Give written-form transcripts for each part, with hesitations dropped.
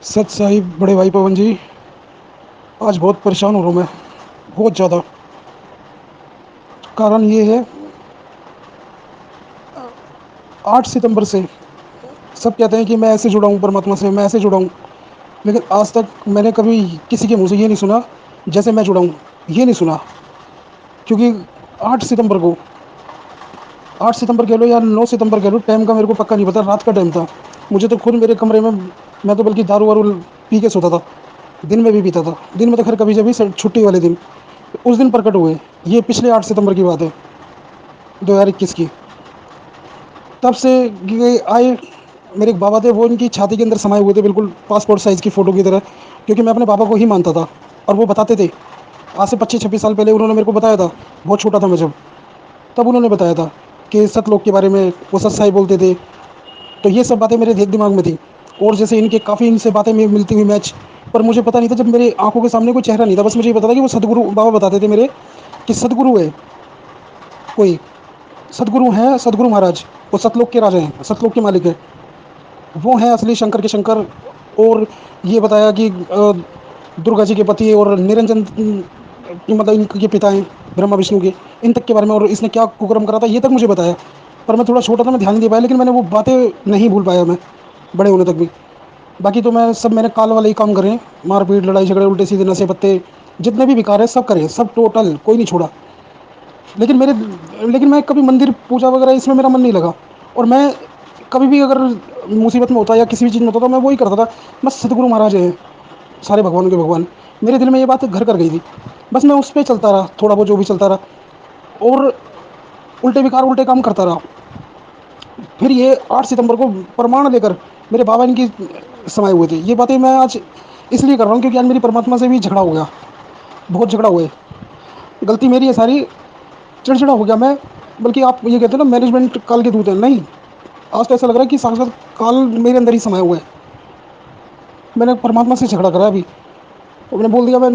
सत साहिब बड़े भाई पवन जी। आज बहुत परेशान हो रहा हूँ मैं, बहुत ज़्यादा। कारण ये है, 8 सितंबर से सब कहते हैं कि मैं ऐसे जुड़ा हूँ परमात्मा से, मैं ऐसे जुड़ा हूँ। लेकिन आज तक मैंने कभी किसी के मुंह से ये नहीं सुना जैसे मैं जुड़ा हूँ, ये नहीं सुना। क्योंकि 8 सितंबर को, 8 सितंबर कह लो या 9 सितंबर कह लो, टाइम का मेरे को पक्का नहीं पता। रात का टाइम था, मुझे तो खुद मेरे कमरे में, मैं तो बल्कि दारू वारू पी के सोता था। दिन में भी पीता था, दिन में तो खैर कभी जब छुट्टी वाले दिन, उस दिन प्रकट हुए। ये पिछले 8 सितंबर की बात है, 2021 की। तब से ये आए। मेरे एक बाबा थे, वो इनकी छाती के अंदर समाये हुए थे, बिल्कुल पासपोर्ट साइज़ की फ़ोटो की तरह। क्योंकि मैं अपने पापा को ही मानता था, और वो बताते थे। आज से 25-26 साल पहले उन्होंने मेरे को बताया था, बहुत छोटा था मैं जब। तब उन्होंने बताया था कि सतलोक के बारे में, वो सत्साई बोलते थे। तो ये सब बातें मेरे दिमाग में थी। और जैसे इनके काफ़ी इनसे बातें मिलती हुई मैच, पर मुझे पता नहीं था, जब मेरे आंखों के सामने कोई चेहरा नहीं था, बस मुझे ये पता था कि वो सदगुरु बाबा बताते थे मेरे, कि सदगुरु है कोई, सदगुरु हैं, सदगुरु महाराज। वो सतलोक के राजा हैं, सतलोक के मालिक हैं। वो हैं असली शंकर के शंकर। और ये बताया कि दुर्गा जी के पति और निरंजन मतलब इनके पिता हैं, ब्रह्मा विष्णु के, इन तक के बारे में। और इसने क्या कुकर्म करा था ये तक मुझे बताया। पर मैं थोड़ा छोटा था, मैं ध्यान नहीं दे पाया, लेकिन मैंने वो बातें नहीं भूल पाया मैं, बड़े होने तक भी। बाकी तो मैंने काल वाले ही काम करे हैं। मारपीट, लड़ाई झगड़े, उल्टे सीधे नशे पत्ते, जितने भी विकार है सब करे, सब टोटल, कोई नहीं छोड़ा। लेकिन मेरे लेकिन मैं कभी मंदिर पूजा वगैरह इसमें मेरा मन नहीं लगा। और मैं कभी भी अगर मुसीबत में होता या किसी भी चीज़ में होता तो मैं वही करता था, बस सतगुरु महाराज हैं, सारे भगवानों के भगवान। मेरे दिल में ये बात घर कर गई थी, बस मैं उस पर चलता रहा, थोड़ा बहुत जो भी चलता रहा। और उल्टे विकार, उल्टे काम करता रहा। फिर ये 8 सितंबर को प्रमाण लेकर मेरे बाबा इनकी समाये हुए थे। ये बातें मैं आज इसलिए कर रहा हूँ क्योंकि आज मेरी परमात्मा से भी झगड़ा हो गया, बहुत झगड़ा हुआ है। गलती मेरी है सारी, चिड़चिड़ा हो गया मैं। बल्कि आप ये कहते हैं ना, मैनेजमेंट काल के दूत है, नहीं। आज तो ऐसा लग रहा है कि साक्षात काल मेरे अंदर ही समाया हुआ है। मैंने परमात्मा से झगड़ा करा अभी, और मैंने बोल दिया, मैं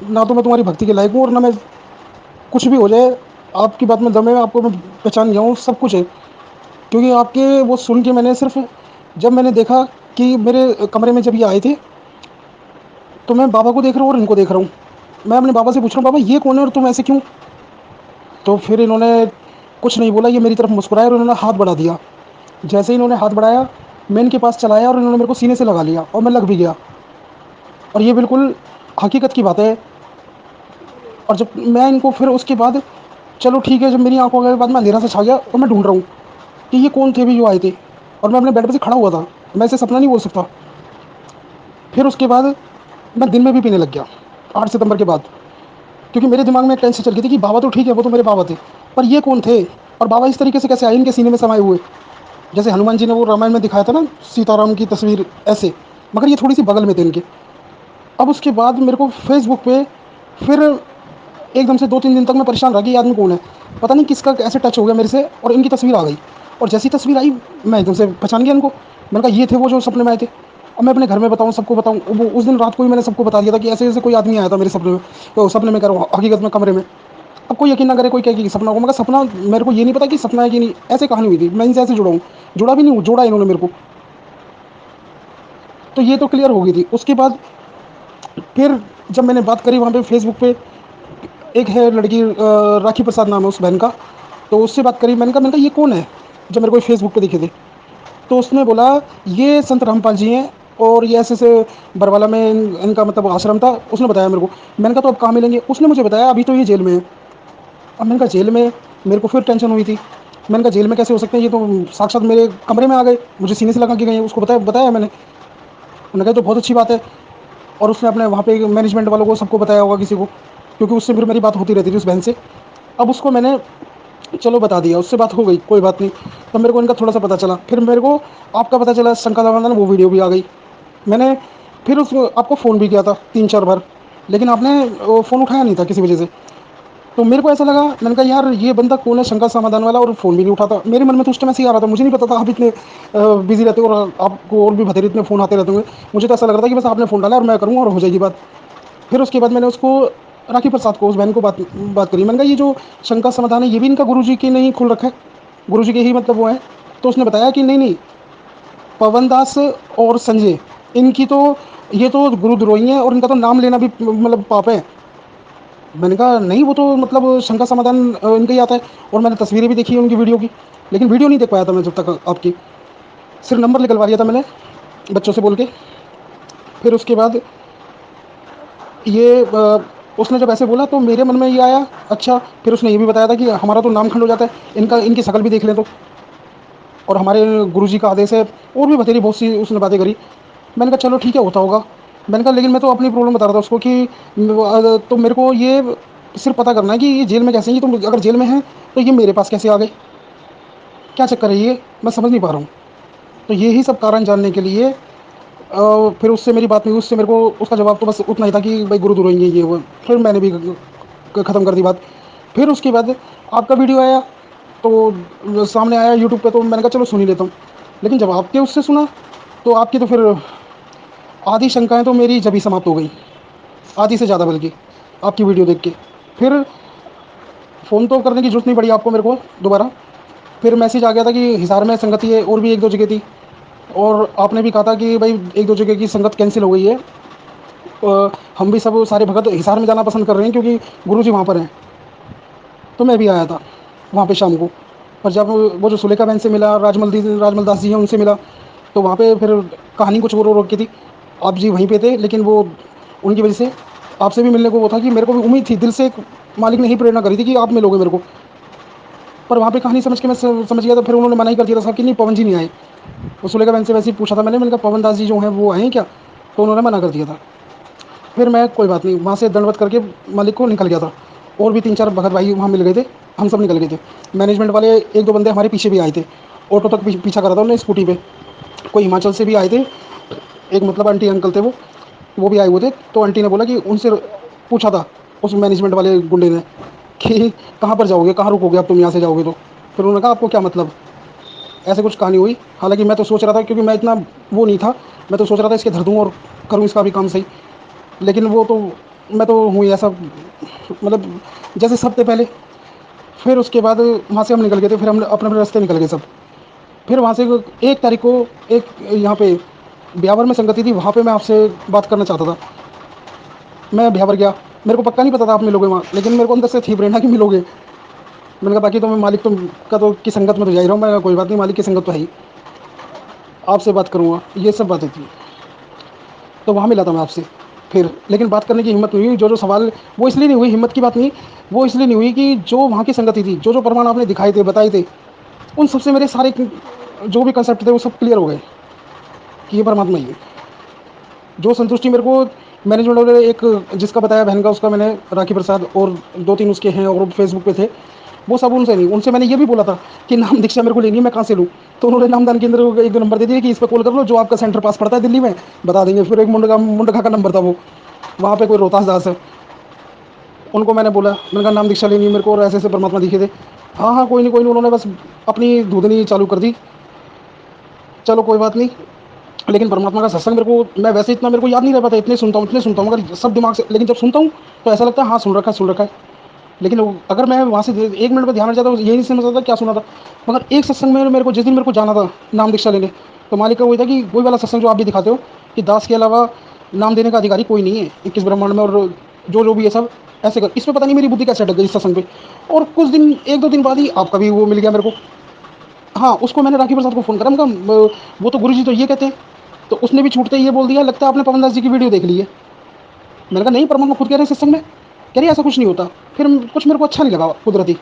ना तो मैं तुम्हारी भक्ति के लायक हूँ, और ना मैं, कुछ भी हो जाए, आपकी बात में दम है, आपको मैं पहचान गया हूँ, सब कुछ है। क्योंकि आपके वो सुन के मैंने सिर्फ, जब मैंने देखा कि मेरे कमरे में जब ये आए थे, तो मैं बाबा को देख रहा हूँ और इनको देख रहा हूँ। मैं अपने बाबा से पूछ रहा हूँ, बाबा ये कौन है और तुम ऐसे क्यों? तो फिर इन्होंने कुछ नहीं बोला, ये मेरी तरफ मुस्कुराया और इन्होंने हाथ बढ़ा दिया। जैसे ही इन्होंने हाथ बढ़ाया, मैं इनके पास चलाया और इन्होंने मेरे को सीने से लगा लिया, और मैं लग भी गया। और ये बिल्कुल हकीकत की बात है। और जब मैं इनको फिर उसके बाद, चलो ठीक है, जब मेरी आंखों के बाद मैं अंधेरा से छा गया, और मैं ढूंढ रहा हूँ कि ये कौन थे भी जो आए थे। और मैं अपने बेड पर से खड़ा हुआ था, मैं इसे सपना नहीं बोल सकता। फिर उसके बाद मैं दिन में भी पीने लग गया, 8 सितंबर के बाद। क्योंकि मेरे दिमाग में एक टेंशन चल गई थी कि बाबा तो ठीक है, वो तो मेरे बाबा थे, पर ये कौन थे? और बाबा इस तरीके से कैसे आए इनके सीने में समाये हुए? जैसे हनुमान जी ने वो रामायण में दिखाया था ना, सीताराम की तस्वीर ऐसे, मगर ये थोड़ी सी बगल में थे इनके। अब उसके बाद मेरे को फेसबुक पे फिर एकदम से 2-3 दिन तक मैं परेशान रहा कि ये आदमी कौन है। पता नहीं किसका ऐसे टच हो गया मेरे से, और इनकी तस्वीर आ गई। और जैसी तस्वीर आई, मैं एकदम से पहचान गया इनको। मैंने कहा ये थे वो जो सपने में आए थे। अब मैं अपने घर में बताऊँ, सबको बताऊँ? वो उस दिन रात को ही मैंने सबको बता दिया था कि ऐसे ऐसे कोई आदमी आया था मेरे सपने में। तो सपने में करो, हकीकत में कमरे में। अब कोई यकीन ना करे, कोई कहे कि सपना होगा, मगर सपना, मेरे को ये नहीं पता कि सपना है कि नहीं। ऐसे कहानी हुई थी, मैं इनसे ऐसे जुड़ा हूँ, जुड़ा भी नहीं हूँ, जोड़ा इन्होंने मेरे को। तो ये तो क्लियर हो गई थी। उसके बाद फिर जब मैंने बात करी वहाँ पे फेसबुक पे, एक है लड़की, राखी प्रसाद नाम है उस बहन का। तो उससे बात करी, मैंने कहा ये कौन है, जब मेरे को फेसबुक पे दिखे थे। तो उसने बोला ये संत रामपाल जी हैं, और ये ऐसे ऐसे बरवाला में इनका मतलब आश्रम था, उसने बताया मेरे को। मैंने कहा तो अब कहाँ मिलेंगे? उसने मुझे बताया अभी तो ये जेल में है। अब मैंने कहा जेल में? मेरे को फिर टेंशन हुई थी। मैंने कहा जेल में कैसे हो सकते हैं, ये तो साक्षात मेरे कमरे में आ गए, मुझे सीने से लगा के गए हैं। उसको बताया बताया मैंने। उन्होंने कहा तो बहुत अच्छी बात है। और उसने अपने वहाँ पे मैनेजमेंट वालों को सबको बताया होगा, किसी को, क्योंकि उससे फिर मेरी बात होती रहती थी उस बहन से। अब उसको मैंने, चलो बता दिया, उससे बात हो गई, कोई बात नहीं। तब मेरे को इनका थोड़ा सा पता चला, फिर मेरे को आपका पता चला, शंकर दावानंद, वो वीडियो भी आ गई। मैंने फिर उस आपको फ़ोन भी किया था 3-4 बार, लेकिन आपने वो फ़ोन उठाया नहीं था किसी वजह से। तो मेरे को ऐसा लगा, मैंने कहा यार ये बंदा कौन है, शंकर समाधान वाला, और फ़ोन भी नहीं उठाता। मेरे मन में तो उस टाइम ऐसे ही आ रहा था, मुझे नहीं पता था आप इतने बिजी रहते हो, और आपको और भी बथेरे इतने फ़ोन आते रहते होंगे। मुझे तो ऐसा लग रहा था कि बस आपने फ़ोन डाला और मैं करूँगा और हो जाएगी बात। फिर उसके बाद मैंने उसको, राखी प्रसाद को, उस बहन को बात बात करी। मैंने कहा ये जो शंकर समाधान है, ये भी इनका गुरुजी की नहीं खुल रखा है, गुरुजी के ही मतलब वो है? तो उसने बताया कि नहीं नहीं, पवन दास और संजय, इनकी तो, ये तो गुरुद्रोही हैं और इनका तो नाम लेना भी मतलब पाप है। मैंने कहा नहीं, वो तो मतलब शंका समाधान इनका ही आता है। और मैंने तस्वीरें भी देखी है उनकी वीडियो की, लेकिन वीडियो नहीं देख पाया था मैं जब तक आपकी, सिर्फ नंबर निकलवा लिया था मैंने बच्चों से बोल के। फिर उसके बाद ये उसने जब ऐसे बोला तो मेरे मन में ये आया, अच्छा। फिर उसने ये भी बताया था कि हमारा तो नाम खंड हो जाता है, इनका इनकी शक्ल भी देख लें तो, और हमारे गुरुजी का आदेश है, और भी बतेरी बहुत सी उसने बातें करी। मैंने कहा चलो ठीक है, होता होगा। मैंने कहा लेकिन मैं तो अपनी प्रॉब्लम बता रहा था उसको कि तो मेरे को ये सिर्फ पता करना है कि ये जेल में कैसे हैं, ये तो अगर जेल में हैं तो ये मेरे पास कैसे आ गए, क्या चक्कर है ये, मैं समझ नहीं पा रहा हूँ। तो यही सब कारण जानने के लिए फिर उससे मेरी बात नहीं हुई, उससे मेरे को उसका जवाब तो बस उतना ही था कि भाई गुरु दुरोएंगे ये वो। फिर मैंने भी ख़त्म कर दी बात। फिर उसके बाद आपका वीडियो आया तो सामने आया यूट्यूब पे, तो मैंने कहा चलो सुन ही लेता हूँ। लेकिन जब आपके उससे सुना तो आपकी तो फिर आधी शंकाएं तो मेरी जब ही समाप्त हो गई, आधी से ज़्यादा बल्कि, आपकी वीडियो देख के। फिर फ़ोन तो करने की जरूरत नहीं पड़ी आपको मेरे को दोबारा। फिर मैसेज आ गया था कि हिसार में संगति है, और भी एक दो जगह थी, और आपने भी कहा था कि भाई एक दो जगह की संगत कैंसिल हो गई है। हम भी सब सारे भगत हिसार में जाना पसंद कर रहे हैं क्योंकि गुरुजी वहाँ पर हैं। तो मैं भी आया था वहाँ पे शाम को। पर जब वो जो सुलेखा बहन से मिला, राजमल दास जी हैं उनसे मिला, तो वहाँ पे फिर कहानी कुछ और की थी। आप जी वहीं पे थे, लेकिन वो उनकी वजह से आपसे भी मिलने को वो था कि मेरे को भी उम्मीद थी दिल से, एक मालिक ने ही प्रेरणा करी थी कि आप मिलोगे मेरे को। पर वहाँ पे कहानी समझ के मैं समझ गया था, फिर उन्होंने मना ही कर दिया था साहब कि नहीं पवन जी नहीं आए। वो सुलेखा बहन से वैसे ही पूछा था मैंने कहा पवन दास जी जो हैं वो आए हैं क्या, तो उन्होंने मना कर दिया था। फिर मैं कोई बात नहीं, वहाँ से दंडवत करके मालिक को निकल गया था। और भी तीन चार भगत भाई वहाँ मिल गए थे, हम सब निकल गए थे। मैनेजमेंट वाले एक दो बंदे हमारे पीछे भी आए थे, ऑटो तक पीछा करा था उन्होंने स्कूटी पे। कोई हिमाचल से भी आए थे, एक मतलब आंटी अंकल थे वो भी आए हुए थे। तो आंटी ने बोला कि उनसे पूछा था उस मैनेजमेंट वाले गुंडे ने कि कहाँ पर जाओगे, कहाँ रुकोगे अब तुम यहाँ से जाओगे तो। फिर उन्होंने कहा आपको क्या मतलब, ऐसे कुछ कहानी हुई। हालांकि मैं तो सोच रहा था, क्योंकि मैं इतना वो नहीं था, मैं तो सोच रहा था इसके धर दूँ और करूँ इसका भी काम सही। लेकिन वो तो, मैं तो हूँ ऐसा मतलब जैसे सब थे पहले। फिर उसके बाद वहाँ से हम निकल गए थे, फिर हम अपने अपने रास्ते निकल गए सब। फिर वहाँ से 1 तारीख को एक यहाँ पे ब्यावर में संगति थी, वहाँ पे मैं आपसे बात करना चाहता था। मैं ब्यावर गया, मेरे को पक्का नहीं पता था आप मिलोगे वहाँ, लेकिन मेरे को अंदर से थी प्रेरणा कि मिलोगे। मैंने कहा बाकी तो मैं मालिक तुम का तो की संगत में तो जा ही रहा हूँ, मैं कोई बात नहीं, मालिक की संगत तो है ही, आपसे बात करूँगा, ये सब बातें थी। तो वहाँ मिला था मैं आपसे फिर, लेकिन बात करने की हिम्मत नहीं हुई। जो जो सवाल, वो इसलिए नहीं हुई, हिम्मत की बात नहीं, वो इसलिए नहीं हुई कि जो वहाँ की संगति थी, जो जो प्रमाण आपने दिखाए थे बताए थे, उन सबसे मेरे सारे जो भी कंसेप्ट थे वो सब क्लियर हो गए कि ये परमात्मा ही है। जो संतुष्टि मेरे को मैनेजमेंट वाले, एक जिसका बताया बहन का, उसका मैंने राखी प्रसाद, और दो तीन उसके हैं और फेसबुक पे थे, वो सब उनसे नहीं। उनसे मैंने ये भी बोला था कि नाम दीक्षा मेरे को लेनी है, मैं कहाँ से लूँ। तो उन्होंने नामदान के अंदर एक दो नंबर दे दिया कि इस पर कॉल कर लो, जो आपका सेंटर पास पड़ता है दिल्ली में बता देंगे। फिर एक मुंडका का नंबर था वो, वहाँ पे कोई रोहतास दास है, उनको मैंने बोला, मैंने कहा नाम दीक्षा लेनी है मेरे को, और ऐसे ऐसे परमात्मा दिखे थे। हाँ हाँ कोई नहीं कोई नहीं, उन्होंने बस अपनी धूधनी चालू कर दी। चलो कोई बात नहीं। लेकिन परमात्मा का सत्संग मेरे को, मैं वैसे इतना मेरे को याद नहीं रह पाता, इतने सुनता हूँ मगर सब दिमाग से, लेकिन जब सुनता हूँ तो ऐसा लगता है हाँ सुन रखा है। लेकिन अगर मैं वहाँ से 1 मिनट में ध्यान हट जाता हूँ, यही नहीं समझ आता क्या सुना था। मगर एक सत्संग में मेरे को, जिस दिन मेरे को जाना था नाम दीक्षा लेने, तो मालिक का वही था कि वही वाला सत्संग जो आप भी दिखाते हो कि दास के अलावा नाम देने का अधिकारी कोई नहीं है 21 ब्रह्मांड में, और जो जो भी है सब ऐसे कर। इसमें पता नहीं मेरी बुद्धि कैसे अटक गई इस सत्संग पे। और कुछ दिन, एक दो दिन बाद ही आपका भी वो मिल गया मेरे को। हाँ, उसको मैंने राखी प्रसाद को फ़ोन करा, मैं कहा वो तो गुरुजी तो ये कहते हैं। तो उसने भी छूटते ही ये बोल दिया, लगता है आपने पवन दास जी की वीडियो देख ली है। मैंने कहा नहीं, परमात्मा खुद कह रहे हैं सत्संग में, कह रही ऐसा कुछ नहीं होता। फिर कुछ मेरे को अच्छा नहीं लगा कुदरती,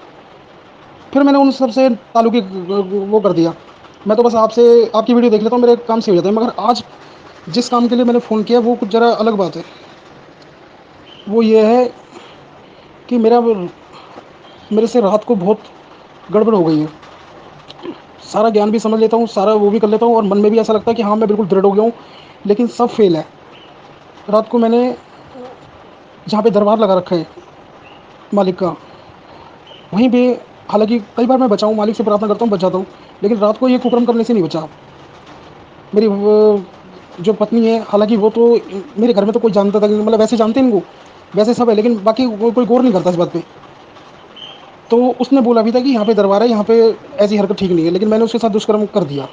फिर मैंने उन सब से ताल्लुक वो कर दिया। मैं तो बस आपसे, आपकी वीडियो देख लेता हूँ, मेरे काम से हो जाता है। मगर आज जिस काम के लिए मैंने फ़ोन किया वो कुछ ज़रा अलग बात है। वो ये है कि मेरे से रात को बहुत गड़बड़ हो गई है। सारा ज्ञान भी समझ लेता हूँ, सारा वो भी कर लेता हूँ, और मन में भी ऐसा लगता है कि हाँ मैं बिल्कुल दृढ़ हो गया हूँ, लेकिन सब फेल है। रात को मैंने जहाँ पे दरबार लगा रखा है मालिक का, वहीं पे, हालांकि कई बार मैं बचाऊँ, मालिक से प्रार्थना करता हूँ, बच जाता हूँ, लेकिन रात को ये कुकर्म करने से नहीं बचा। मेरी जो पत्नी है, हालांकि वो तो, मेरे घर में तो कोई जानता था, मतलब वैसे जानते हैं इनको, वैसे सब है, लेकिन बाकी कोई गौर नहीं करता इस बात पे। तो उसने बोला भी था कि यहाँ पे दरबार है, यहाँ पे ऐसी हरकत ठीक नहीं है, लेकिन मैंने उसके साथ दुष्कर्म कर दिया।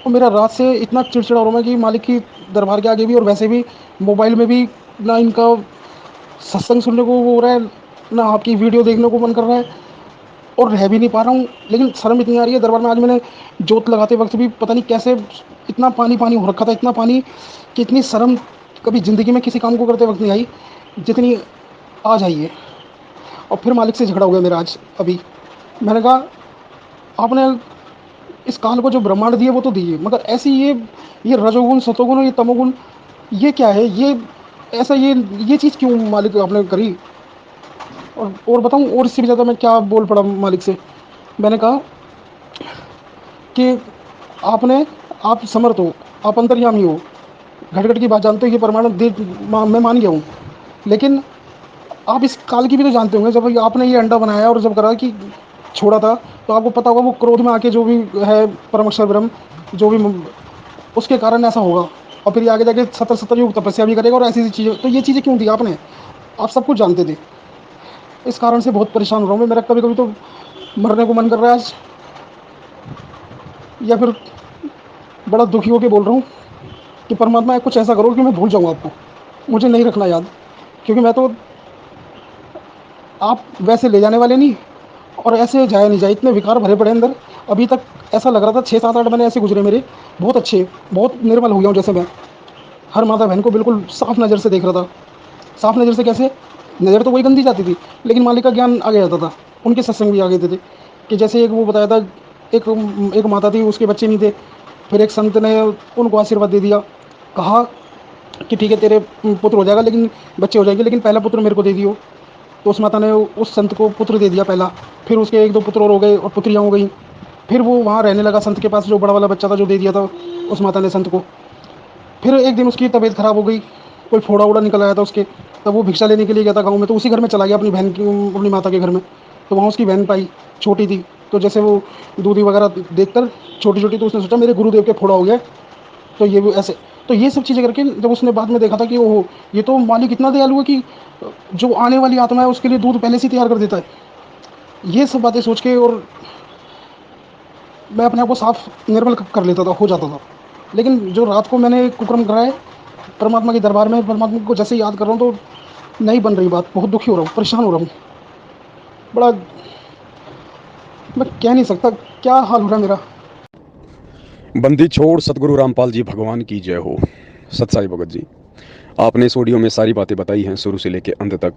तो मेरा रात से इतना चिड़चिड़ा हो रहा है कि मालिक की दरबार के आगे भी और वैसे भी मोबाइल में भी ना इनका सत्संग सुनने को वो हो रहा है, ना आपकी वीडियो देखने को मन कर रहा है, और रह भी नहीं पा रहा हूँ। लेकिन शर्म इतनी आ रही है दरबार में। आज मैंने जोत लगाते वक्त भी पता नहीं कैसे इतना पानी पानी हो रखा था, इतना पानी कि इतनी शर्म कभी ज़िंदगी में किसी काम को करते वक्त नहीं आई जितनी आज आई है। और फिर मालिक से झगड़ा हो गया मेरा आज अभी। मैंने कहा आपने इस काल को जो ब्रह्मांड दिए वो तो दिए, मगर ऐसी ये रजोगुण सतोगुण और ये तमोगुण ये क्या है, ये ऐसा ये चीज़ क्यों मालिक आपने करी। और बताऊं, और इससे भी ज़्यादा मैं क्या बोल पड़ा मालिक से। मैंने कहा कि आपने आप समर्थ हो, आप अंतर्यामी हो, घट घट की बात जानते हो, ये प्रमाण दे मैं मान गया हूँ। लेकिन आप इस काल की भी तो जानते होंगे, जब आपने ये अंडा बनाया और जब करा कि छोड़ा था, तो आपको पता होगा वो क्रोध में आके जो भी है परमेश्वर ब्रह्म जो भी उसके कारण ऐसा होगा। और फिर ये आगे जाके 70 युग तपस्या भी करेगा और ऐसी ऐसी चीज़ें। तो ये चीज़ें क्यों दी आपने, आप सब कुछ जानते थे। इस कारण से बहुत परेशान हो रहा हूँ मैं। मेरा कभी कभी तो मरने को मन कर रहा है आज, या फिर बड़ा दुखी होकर बोल रहा हूँ कि परमात्मा कुछ ऐसा करो कि मैं भूल जाऊँ आपको, मुझे नहीं रखना याद। क्योंकि मैं तो आप वैसे ले जाने वाले नहीं, और ऐसे जाया नहीं जाए, इतने विकार भरे पड़े अंदर। अभी तक ऐसा लग रहा था 6 7 8 महीने ऐसे गुजरे मेरे, बहुत अच्छे, बहुत निर्मल हो गया हूँ। जैसे मैं हर माता बहन को बिल्कुल साफ नज़र से देख रहा था। साफ नज़र से कैसे, नज़र तो वही गंदी जाती थी, लेकिन मालिक का ज्ञान आगे जाता था, उनके सत्संग भी आगे थे। कि जैसे एक वो बताया था, एक एक माता थी, उसके बच्चे नहीं थे। फिर एक संत ने उनको आशीर्वाद दे दिया, कहा कि ठीक है तेरे पुत्र हो जाएगा, लेकिन बच्चे हो जाएंगे, लेकिन पहला पुत्र मेरे को दे दियो। तो उस माता ने उस संत को पुत्र दे दिया पहला। फिर उसके 1 2 पुत्र और हो गए और पुत्रियाँ हो गई। फिर वो वहाँ रहने लगा संत के पास, जो बड़ा वाला बच्चा था जो दे दिया था उस माता ने संत को। फिर एक दिन उसकी तबीयत ख़राब हो गई, कोई फोड़ा वोड़ा निकल आया था उसके। तब वो भिक्षा लेने के लिए गया था गाँव में, तो उसी घर में चला गया अपनी बहन की, अपनी माता के घर में। तो वहाँ उसकी बहन पाई, छोटी थी। तो जैसे वो दूधी वगैरह देख कर छोटी छोटी, तो उसने सोचा मेरे गुरुदेव के फोड़ा हो गया, तो ये भी ऐसे। तो ये सब चीज़ें करके जब उसने बाद में देखा था कि ओहो, ये तो मालिक इतना दयालु है कि जो आने वाली आत्मा है उसके लिए दूध पहले से ही तैयार कर देता है। ये सब बातें सोच के और मैं अपने आप को साफ निर्मल कर लेता था, हो जाता था। लेकिन जो रात को मैंने कुकर्म करा है परमात्मा के दरबार में, परमात्मा को जैसे ही याद कर रहा हूँ तो नहीं बन रही बात। बहुत दुखी हो रहा हूँ, परेशान हो रहा हूँ बड़ा। मैं कह नहीं सकता क्या हाल हो रहा है मेरा। बंदी छोड़ सतगुरु रामपाल जी भगवान की जय हो। सतसाई भगत जी, आपने इस ऑडियो में सारी बातें बताई हैं शुरू से लेकर अंत तक।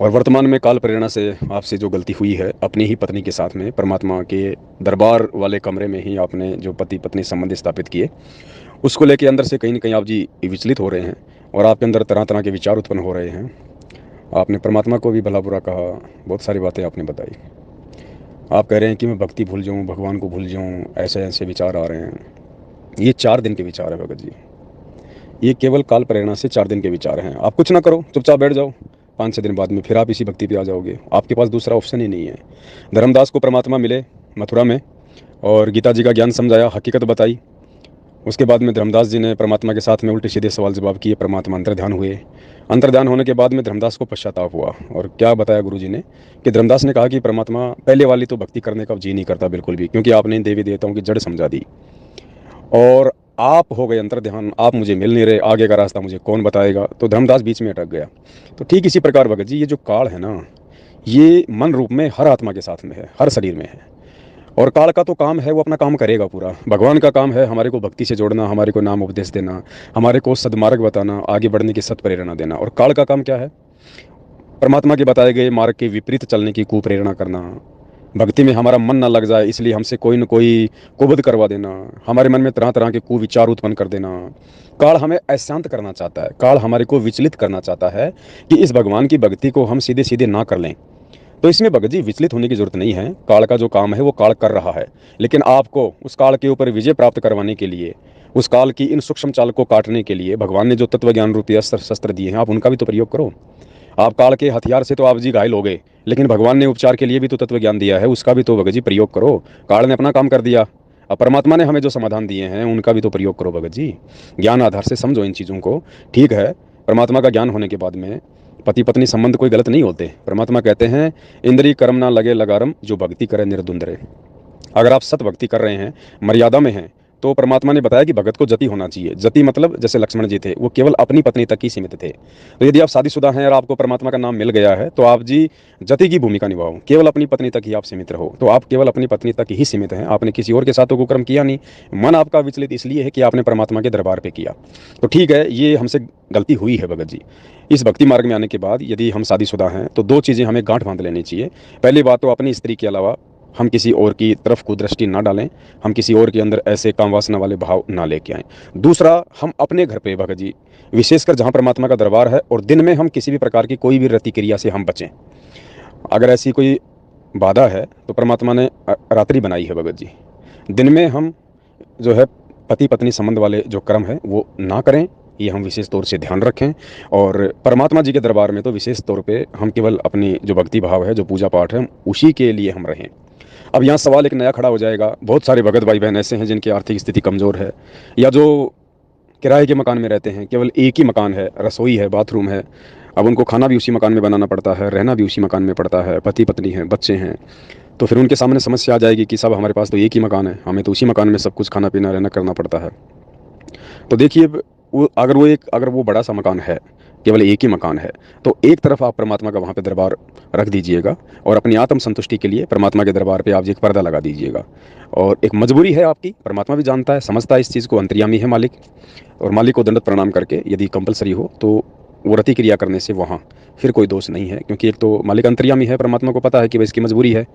और वर्तमान में काल प्रेरणा से आपसे जो गलती हुई है अपनी ही पत्नी के साथ में परमात्मा के दरबार वाले कमरे में ही आपने जो पति पत्नी संबंध स्थापित किए, उसको लेके अंदर से कहीं ना कहीं आप जी विचलित हो रहे हैं और आपके अंदर तरह तरह के विचार उत्पन्न हो रहे हैं। आपने परमात्मा को भी भला बुरा कहा, बहुत सारी बातें आपने बताई। आप कह रहे हैं कि मैं भक्ति भूल जाऊँ, भगवान को भूल जाऊँ, ऐसे ऐसे विचार आ रहे हैं। ये 4 दिन के विचार है भगत जी, ये केवल काल प्रेरणा से 4 दिन के विचार हैं। आप कुछ ना करो, चुपचाप बैठ जाओ, 5-6 दिन बाद में फिर आप इसी भक्ति पे आ जाओगे। आपके पास दूसरा ऑप्शन ही नहीं है। धर्मदास को परमात्मा मिले मथुरा में और गीता जी का ज्ञान समझाया, हकीकत बताई। उसके बाद में धर्मदास जी ने परमात्मा के साथ में उल्टे सीधे सवाल जवाब किए, परमात्मा अंतर्ध्यान हुए। अंतर्ध्यान होने के बाद में धर्मदास को पश्चाताप हुआ। और क्या बताया गुरु जी ने कि धर्मदास ने कहा कि परमात्मा पहले वाली तो भक्ति करने का जी नहीं करता बिल्कुल भी, क्योंकि आपने देवी देवताओं की जड़ समझा दी और आप हो गए अंतर्ध्यान, आप मुझे मिल नहीं रहे, आगे का रास्ता मुझे कौन बताएगा। तो धर्मदास बीच में अटक गया। तो ठीक इसी प्रकार भगत जी, ये जो काल है ना, ये मन रूप में हर आत्मा के साथ में है, हर शरीर में है। और काल का तो काम है वो अपना काम करेगा पूरा। भगवान का काम है हमारे को भक्ति से जोड़ना, हमारे को नाम उपदेश देना, हमारे को सद्मार्ग बताना, आगे बढ़ने की सत प्रेरणा देना। और काल का काम क्या है? परमात्मा के बताए गए मार्ग के विपरीत चलने की कुप्रेरणा करना, भक्ति में हमारा मन ना लग जाए इसलिए हमसे कोई न कोई कुबद करवा देना, हमारे मन में तरह तरह के कुविचार उत्पन्न कर देना। काल हमें अशांत करना चाहता है, काल हमारे को विचलित करना चाहता है कि इस भगवान की भक्ति को हम सीधे सीधे ना कर लें। तो इसमें भगत जी विचलित होने की जरूरत नहीं है। काल का जो काम है वो काल कर रहा है, लेकिन आपको उस काल के ऊपर विजय प्राप्त करवाने के लिए, उस काल की इन सूक्ष्म चाल को काटने के लिए भगवान ने जो तत्व ज्ञान रूपी अस्त्र शस्त्र दिए हैं, आप उनका भी तो प्रयोग करो। आप काल के हथियार से तो आप जी घायल हो गए, लेकिन भगवान ने उपचार के लिए भी तो तत्व ज्ञान दिया है, उसका भी तो भगत जी प्रयोग करो। काल ने अपना काम कर दिया, अब परमात्मा ने हमें जो समाधान दिए हैं उनका भी तो प्रयोग करो भगत जी। ज्ञान आधार से समझो इन चीज़ों को। ठीक है, परमात्मा का ज्ञान होने के बाद में पति पत्नी संबंध कोई गलत नहीं होते। परमात्मा कहते हैं इंद्रिय कर्म ना लगे लगारम, जो भक्ति करे निर्द्वंद रहे। अगर आप सत भक्ति कर रहे हैं, मर्यादा में हैं, तो परमात्मा ने बताया कि भगत को जति होना चाहिए। जति मतलब जैसे लक्ष्मण जी थे, वो केवल अपनी पत्नी तक ही सीमित थे। तो यदि आप शादीशुदा हैं और आपको परमात्मा का नाम मिल गया है, तो आप जी जति की भूमिका निभाओ, केवल अपनी पत्नी तक ही आप सीमित रहो। तो आप केवल अपनी पत्नी तक ही सीमित हैं, आपने किसी और के साथ तो कुकर्म किया नहीं। मन आपका विचलित इसलिए है कि आपने परमात्मा के दरबार पे किया। तो ठीक है, ये हमसे गलती हुई है भगत जी। इस भक्ति मार्ग में आने के बाद यदि हम शादीशुदा हैं तो दो चीज़ें हमें गांठ बांध लेनी चाहिए। पहली बात तो अपनी स्त्री के अलावा हम किसी और की तरफ को दृष्टि ना डालें, हम किसी और के अंदर ऐसे काम वासना वाले भाव ना लेके आएँ। दूसरा, हम अपने घर पे भगत जी, विशेषकर जहाँ परमात्मा का दरबार है और दिन में हम किसी भी प्रकार की कोई भी रति क्रिया से हम बचें। अगर ऐसी कोई बाधा है तो परमात्मा ने रात्रि बनाई है भगत जी। दिन में हम जो है पति पत्नी संबंध वाले जो कर्म है वो ना करें, ये हम विशेष तौर से ध्यान रखें। और परमात्मा जी के दरबार में तो विशेष तौर पे हम केवल अपनी जो भक्ति भाव है, जो पूजा पाठ है, उसी के लिए हम रहें। अब यहाँ सवाल एक नया खड़ा हो जाएगा, बहुत सारे भगत भाई बहन ऐसे हैं जिनकी आर्थिक स्थिति कमज़ोर है, या जो किराए के मकान में रहते हैं, केवल एक ही मकान है, रसोई है, बाथरूम है, अब उनको खाना भी उसी मकान में बनाना पड़ता है, रहना भी उसी मकान में पड़ता है, पति पत्नी हैं, बच्चे हैं। तो फिर उनके सामने समस्या आ जाएगी कि साहब हमारे पास तो एक ही मकान है, हमें तो उसी मकान में सब कुछ खाना पीना रहना करना पड़ता है। तो देखिए, अगर वो बड़ा सा मकान है, केवल एक ही मकान है, तो एक तरफ आप परमात्मा का वहाँ पे दरबार रख दीजिएगा और अपनी आत्म संतुष्टि के लिए परमात्मा के दरबार पे आप एक पर्दा लगा दीजिएगा। और एक मजबूरी है आपकी, परमात्मा भी जानता है, समझता है इस चीज़ को, अंतर्यामी है मालिक, और मालिक को दंडवत प्रणाम करके यदि कंपलसरी हो तो वो रति क्रिया करने से वहाँ फिर कोई दोष नहीं है, क्योंकि एक तो मालिक अंतर्यामी है, परमात्मा को पता है कि भाई इसकी मजबूरी है।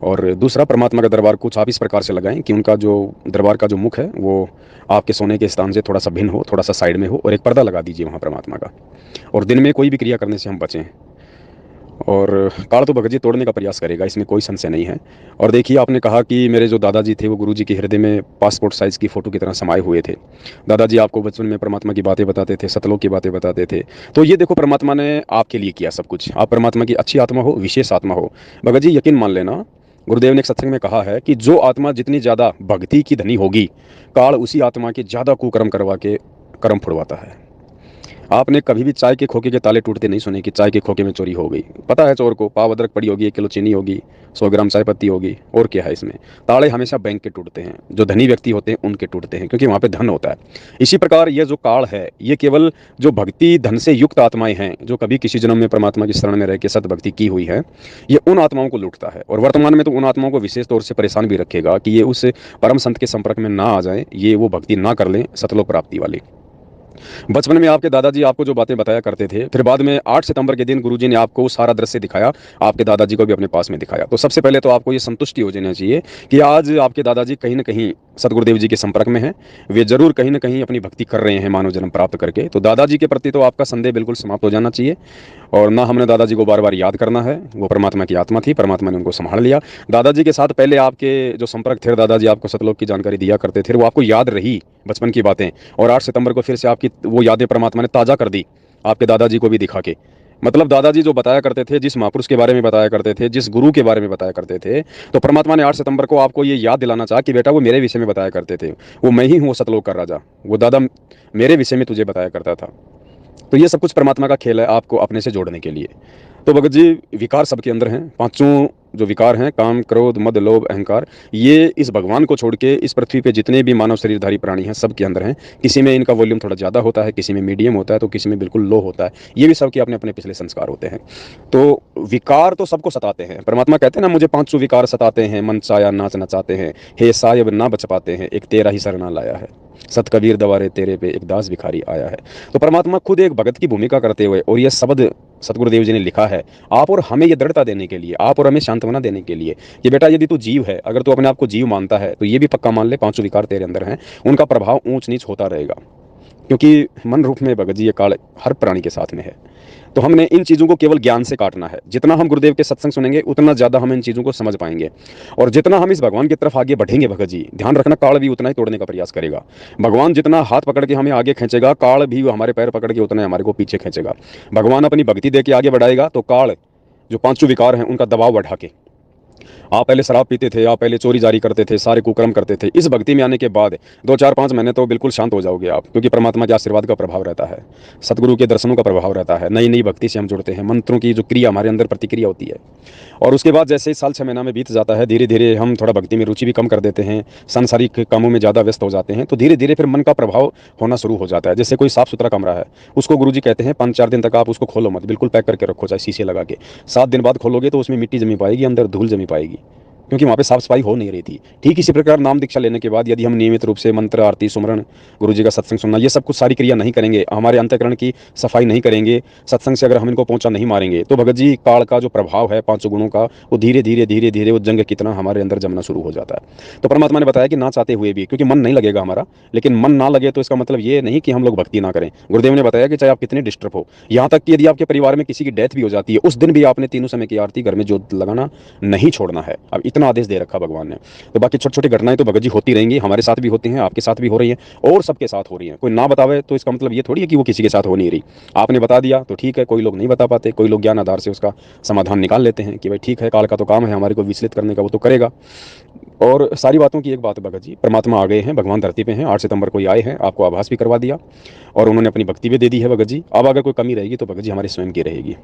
और दूसरा, परमात्मा का दरबार कुछ आप इस प्रकार से लगाएं कि उनका जो दरबार का जो मुख है वो आपके सोने के स्थान से थोड़ा सा भिन्न हो, थोड़ा सा साइड में हो, और एक पर्दा लगा दीजिए वहाँ परमात्मा का। और दिन में कोई भी क्रिया करने से हम बचें। और काल तो भगत जी तोड़ने का प्रयास करेगा, इसमें कोई संशय नहीं है। और देखिए, आपने कहा कि मेरे जो दादाजी थे वो गुरुजी के हृदय में पासपोर्ट साइज़ की फ़ोटो की तरह समाये हुए थे। दादाजी आपको बचपन में परमात्मा की बातें बताते थे, सतलोक की बातें बताते थे। तो ये देखो, परमात्मा ने आपके लिए किया सब कुछ। आप परमात्मा की अच्छी आत्मा हो, विशेष आत्मा हो। भगत जी यकीन मान लेना, गुरुदेव ने एक सत्संग में कहा है कि जो आत्मा जितनी ज़्यादा भक्ति की धनी होगी, काल उसी आत्मा के ज़्यादा कुकर्म करवा के कर्म फुड़वाता है। आपने कभी भी चाय के खोखे के ताले टूटते नहीं सुने कि चाय के खोखे में चोरी हो गई। पता है चोर को, पाव अदरक पड़ी होगी, 1 किलो चीनी होगी, 100 ग्राम चाय पत्ती होगी, और क्या है इसमें। ताले हमेशा बैंक के टूटते हैं, जो धनी व्यक्ति होते हैं उनके टूटते हैं, क्योंकि वहाँ पे धन होता है। इसी प्रकार ये जो काल है, ये केवल जो भक्ति धन से युक्त आत्माएं हैं, जो कभी किसी जन्म में परमात्मा की शरण में रह के सतभक्ति की हुई है, ये उन आत्माओं को लूटता है। और वर्तमान में तो उन आत्माओं को विशेष तौर से परेशान भी रखेगा कि ये उस परम संत के संपर्क में ना आ जाएं, ये वो भक्ति ना कर लें सतलोक प्राप्ति वाली। बचपन में आपके दादाजी आपको जो बातें बताया करते थे, फिर बाद में 8 सितंबर के दिन गुरुजी ने आपको सारा दृश्य दिखाया, आपके दादाजी को भी अपने पास में दिखाया। तो सबसे पहले तो आपको ये संतुष्टि हो जानी चाहिए कि आज आपके दादाजी कहीं ना कहीं सतगुरुदेव जी के संपर्क में हैं, वे जरूर कहीं ना कहीं अपनी भक्ति कर रहे हैं मानव जन्म प्राप्त करके। तो दादाजी के प्रति तो आपका संदेह बिल्कुल समाप्त हो जाना चाहिए। और ना हमने दादाजी को बार बार याद करना है, वो परमात्मा की आत्मा थी, परमात्मा ने उनको संभाल लिया। दादाजी के साथ पहले आपके जो संपर्क थे, दादाजी आपको सतलोक की जानकारी दिया करते थे, वो आपको याद रही बचपन की बातें। और 8 सितंबर को फिर से आपकी वो यादें परमात्मा ने ताज़ा कर दी, आपके दादाजी को भी दिखा के। मतलब दादाजी जो बताया करते थे, जिस महापुरुष के बारे में बताया करते थे, जिस गुरु के बारे में बताया करते थे, तो परमात्मा ने 8 सितंबर को आपको ये याद दिलाना चाहा कि बेटा वो मेरे विषय में बताया करते थे, वो मैं ही हूँ सतलोक का राजा, वो दादा मेरे विषय में तुझे बताया करता था। तो ये सब कुछ परमात्मा का खेल है आपको अपने से जोड़ने के लिए। तो भगत जी, विकार सबके अंदर हैं, पांचों जो विकार हैं, काम, क्रोध, मद, लोभ, अहंकार, ये इस भगवान को छोड़ के इस पृथ्वी पे जितने भी मानव शरीरधारी प्राणी हैं सबके अंदर हैं। किसी में इनका वॉल्यूम थोड़ा ज़्यादा होता है, किसी में मीडियम होता है, तो किसी में बिल्कुल लो होता है। ये भी सबके अपने अपने पिछले संस्कार होते हैं। तो विकार तो सबको सताते हैं। परमात्मा कहते हैं ना, मुझे 5 विकार सताते हैं, मन चाया नाच नचाते हैं, हे साहिब ना बच पाते हैं, एक तेरा ही शरणा लाया है, सत कबीर दवारे तेरे पे एक दास भिखारी आया है। तो परमात्मा खुद एक भगत की भूमिका करते हुए, और यह शब्द सतगुरुदेव जी ने लिखा है आप और हमें ये दृढ़ता देने के लिए, आप और हमें सांत्वना देने के लिए कि बेटा यदि तू जीव है, अगर तू अपने आप को जीव मानता है, तो ये भी पक्का मान ले 5 विकार तेरे अंदर हैं, उनका प्रभाव ऊंच नीच होता रहेगा, क्योंकि मन रूप में भगत जी ये काल हर प्राणी के साथ में है। तो हमने इन चीज़ों को केवल ज्ञान से काटना है। जितना हम गुरुदेव के सत्संग सुनेंगे उतना ज़्यादा हम इन चीज़ों को समझ पाएंगे, और जितना हम इस भगवान की तरफ आगे बढ़ेंगे भगत जी, ध्यान रखना, काल भी उतना ही तोड़ने का प्रयास करेगा। भगवान जितना हाथ पकड़ के हमें आगे खींचेगा, काल भी हमारे पैर पकड़ के उतना हमारे को पीछे खींचेगा। भगवान अपनी भक्ति दे के आगे बढ़ाएगा तो काल जो 5 विकार हैं उनका दबाव बढ़ा के आप पहले शराब पीते थे, आप पहले चोरी जारी करते थे, सारे कुकर्म करते थे। इस भक्ति में आने के बाद 2 4 5 महीने तो बिल्कुल शांत हो जाओगे आप, क्योंकि परमात्मा के आशीर्वाद का प्रभाव रहता है, सतगुरु के दर्शनों का प्रभाव रहता है, नई नई भक्ति से हम जुड़ते हैं, मंत्रों की जो क्रिया हमारे अंदर प्रतिक्रिया होती है। और उसके बाद जैसे ही साल 6 महीना में बीत जाता है, धीरे धीरे हम थोड़ा भक्ति में रुचि भी कम कर देते हैं, सांसारिक कामों में ज़्यादा व्यस्त हो जाते हैं, तो धीरे धीरे फिर मन का प्रभाव होना शुरू हो जाता है। जैसे कोई साफ सुथरा कमरा है, उसको गुरुजी कहते हैं 5 4 दिन तक आप उसको खोलो मत, बिल्कुल पैक करके रखो, चाहे शीशे लगा के। 7 दिन बाद खोलोगे तो उसमें मिट्टी जमी पाएगी, अंदर धूल जमी पाएगी, क्योंकि वहाँ पे साफ सफाई हो नहीं रही थी। ठीक इसी प्रकार नाम दीक्षा लेने के बाद यदि हम नियमित रूप से मंत्र, आरती, सुमरण, गुरुजी का सत्संग सुनना, ये सब कुछ सारी क्रिया नहीं करेंगे, हमारे अंतःकरण की सफाई नहीं करेंगे, सत्संग से अगर हम इनको पहुंचा नहीं मारेंगे, तो भगत जी काल का जो प्रभाव है 5 गुणों का, वो धीरे धीरे धीरे धीरे वो जंग कितना हमारे अंदर जमना शुरू हो जाता है। तो परमात्मा ने बताया कि ना चाहते हुए भी, क्योंकि मन नहीं लगेगा हमारा, लेकिन मन ना लगे तो इसका मतलब ये नहीं कि हम लोग भक्ति ना करें। गुरुदेव ने बताया कि चाहे आप कितने डिस्टर्ब हो, यहाँ तक कि यदि आपके परिवार में किसी की डेथ भी हो जाती है, उस दिन भी आपने 3 समय की आरती घर में जोत लगाना नहीं छोड़ना है। अब इतना आदेश दे रखा भगवान ने। तो बाकी छोटी छोटी घटनाएं तो भगत जी होती रहेंगी, हमारे साथ भी होती हैं, आपके साथ भी हो रही हैं, और सबके साथ हो रही हैं। कोई ना बतावे तो इसका मतलब ये थोड़ी है कि वो किसी के साथ हो नहीं रही। आपने बता दिया तो ठीक है, कोई लोग नहीं बता पाते, कोई लोग ज्ञान आधार से उसका समाधान निकाल लेते हैं कि भाई ठीक है, काल का तो काम है हमारे को विचलित करने का, वो तो करेगा। और सारी बातों की एक बात है भगत जी, परमात्मा आ गए हैं, भगवान धरती पे हैं, 8 सितंबर को ही आए हैं, आपको आभास भी करवा दिया, और उन्होंने अपनी भक्ति भी दे दी है भगत जी। अब अगर कोई कमी रहेगी तो भगत जी हमारे स्वयं की रहेगी।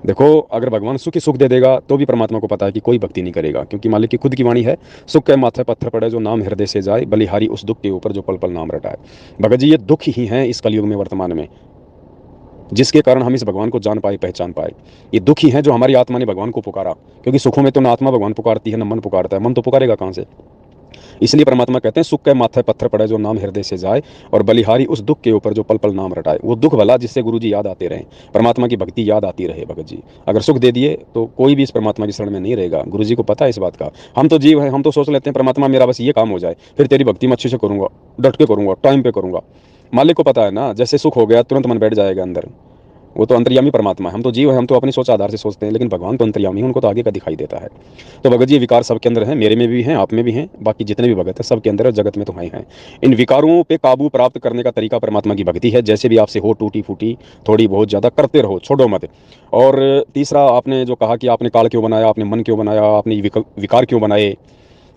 देखो, अगर भगवान सुख ही सुख दे देगा तो भी परमात्मा को पता है कि कोई भक्ति नहीं करेगा, क्योंकि मालिक की खुद की वाणी है, सुख के माथे पत्थर पड़े जो नाम हृदय से जाए, बलिहारी उस दुख के ऊपर जो पल पल नाम रटाए। भगत जी, ये दुख ही हैं इस कलयुग में, वर्तमान में, जिसके कारण हम इस भगवान को जान पाए, पहचान पाए। ये दुख ही हैं जो हमारी आत्मा ने भगवान को पुकारा, क्योंकि सुखों में तो ना आत्मा भगवान पुकारती है, ना मन पुकारता है, मन तो पुकारेगा कहाँ से। इसलिए परमात्मा कहते हैं सुख के माथे पत्थर पड़े जो नाम हृदय से जाए, और बलिहारी उस दुख के ऊपर जो पल पल नाम रटाए। वो दुख भला जिससे गुरुजी याद आते रहे, परमात्मा की भक्ति याद आती रहे। भगत जी, अगर सुख दे दिए तो कोई भी इस परमात्मा की शरण में नहीं रहेगा। गुरुजी को पता है इस बात का। हम तो जीव हैं, हम तो सोच लेते हैं परमात्मा मेरा बस ये काम हो जाए, फिर तेरी भक्ति मैं अच्छे से करूंगा, डट के करूंगा, टाइम पे करूंगा। मालिक को पता है ना, जैसे सुख हो गया तुरंत मन बैठ जाएगा अंदर। वो तो अंतर्यामी परमात्मा है, हम तो जीव है, हम तो अपनी सोच आधार से सोचते हैं, लेकिन भगवान तो अंतर्यामी है, उनको तो आगे का दिखाई देता है। तो भगत जी, विकार सबके अंदर हैं, मेरे में भी हैं, आप में भी हैं, बाकी जितने भी भगत हैं सबके अंदर है, जगत में तो हैं। इन विकारों पे काबू प्राप्त करने का तरीका परमात्मा की भक्ति है। जैसे भी आपसे हो टूटी फूटी, थोड़ी बहुत ज़्यादा करते रहो, छोड़ो मत। और तीसरा, आपने जो कहा कि आपने काल क्यों बनाया, आपने मन क्यों बनाया, आपने विकार क्यों बनाए।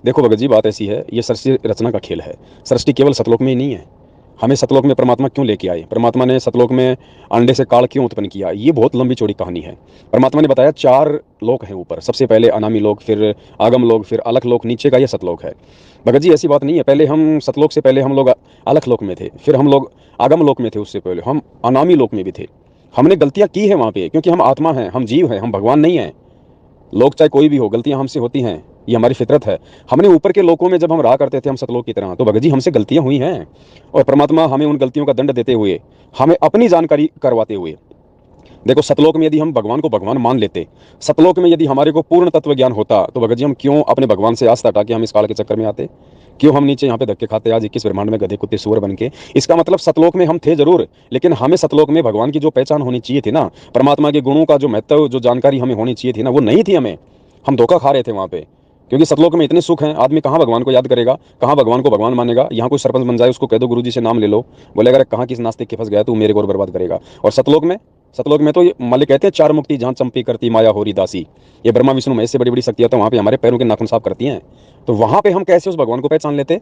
देखो भगत जी, बात ऐसी है, ये सृष्टि रचना का खेल है। सृष्टि केवल सतलोक में ही नहीं है। हमें सतलोक में परमात्मा क्यों लेके आए, परमात्मा ने सतलोक में अंडे से काल क्यों उत्पन्न किया, ये बहुत लंबी चौड़ी कहानी है। परमात्मा ने बताया 4 लोक हैं ऊपर, सबसे पहले अनामी लोक, फिर आगम लोक, फिर अलख लोक, नीचे का ये सतलोक है। भगत जी, ऐसी बात नहीं है, पहले हम सतलोक से पहले हम लोग अलख लोक में थे, फिर हम लोग आगम लोक में थे, उससे पहले हम अनामी लोक में भी थे। हमने गलतियां की है वहाँ पे, क्योंकि हम आत्मा हैं, हम जीव हैं, हम भगवान नहीं हैं। लोग चाहे कोई भी हो, गलतियां हमसे होती हैं, ये हमारी फितरत है। हमने ऊपर के लोकों में जब हम रहा करते थे, हम सतलोक की तरह, तो भगत जी हमसे गलतियां हुई हैं, और परमात्मा हमें उन गलतियों का दंड देते हुए, हमें अपनी जानकारी करवाते हुए। देखो, सतलोक में यदि हम भगवान को भगवान मान लेते, सतलोक में यदि हमारे को पूर्ण तत्व ज्ञान होता, तो भगत जी हम क्यों अपने भगवान से आस्था हटा के हम इस काल के चक्कर में आते, क्यों हम नीचे यहाँ पे धक्के खाते आज 21 ब्रह्मांड में गधे कुत्ते सूअर बन के। इसका मतलब सतलोक में हम थे जरूर, लेकिन हमें सतलोक में भगवान की जो पहचान होनी चाहिए थी ना, परमात्मा के गुणों का जो महत्व, जो जानकारी हमें होनी चाहिए थी ना, वो नहीं थी हमें। हम धोखा खा रहे थे वहाँ पे, क्योंकि सतलोक में इतने सुख हैं, आदमी कहाँ भगवान को याद करेगा, कहाँ भगवान को भगवान मानेगा। यहाँ कोई सरपंच बन जाए, उसको कह दो गुरुजी से नाम ले लो, बोलेगा कहाँ किस नास्तिक के फंस गया तू, मेरे को बर्बाद करेगा। और सतलोक में तो ये मालिक कहते हैं 4 मुक्ति जहाँ चंपी करती माया होरी दासी। ये ब्रह्मा विष्णु महेश से बड़ी बड़ी शक्तियाँ तो वहाँ पे हमारे पैरों के नाखून साफ करती हैं। तो वहाँ पे हम कैसे उस भगवान को पहचान लेते।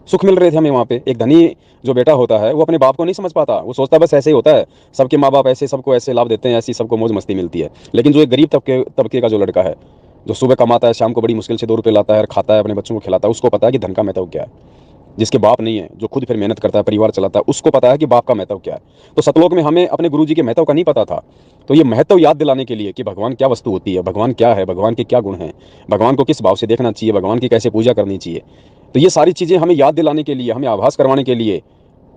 सुख मिल रहे थे हमें वहाँ पे। एक धनी जो बेटा होता है वो अपने बाप को नहीं समझ पाता, वो सोचता बस ऐसे ही होता है, सबके माँ बाप ऐसे सबको ऐसे लाभ देते हैं, ऐसी सबको मौज मस्ती मिलती है। लेकिन जो एक गरीब तबके का जो लड़का है, जो सुबह कमाता है, शाम को बड़ी मुश्किल से 2 रुपये लाता है और खाता है, अपने बच्चों को खिलाता है, उसको पता है कि धन का महत्व क्या है। जिसके बाप नहीं है, जो खुद फिर मेहनत करता है, परिवार चलाता है, उसको पता है कि बाप का महत्व क्या है। तो सतलोक में हमें अपने गुरुजी के महत्व का नहीं पता था। तो ये महत्व याद दिलाने के लिए कि भगवान क्या वस्तु होती है, भगवान क्या है, भगवान के क्या गुण हैं, भगवान को किस भाव से देखना चाहिए, भगवान की कैसे पूजा करनी चाहिए, तो ये सारी चीज़ें हमें याद दिलाने के लिए, हमें आभास करवाने के लिए।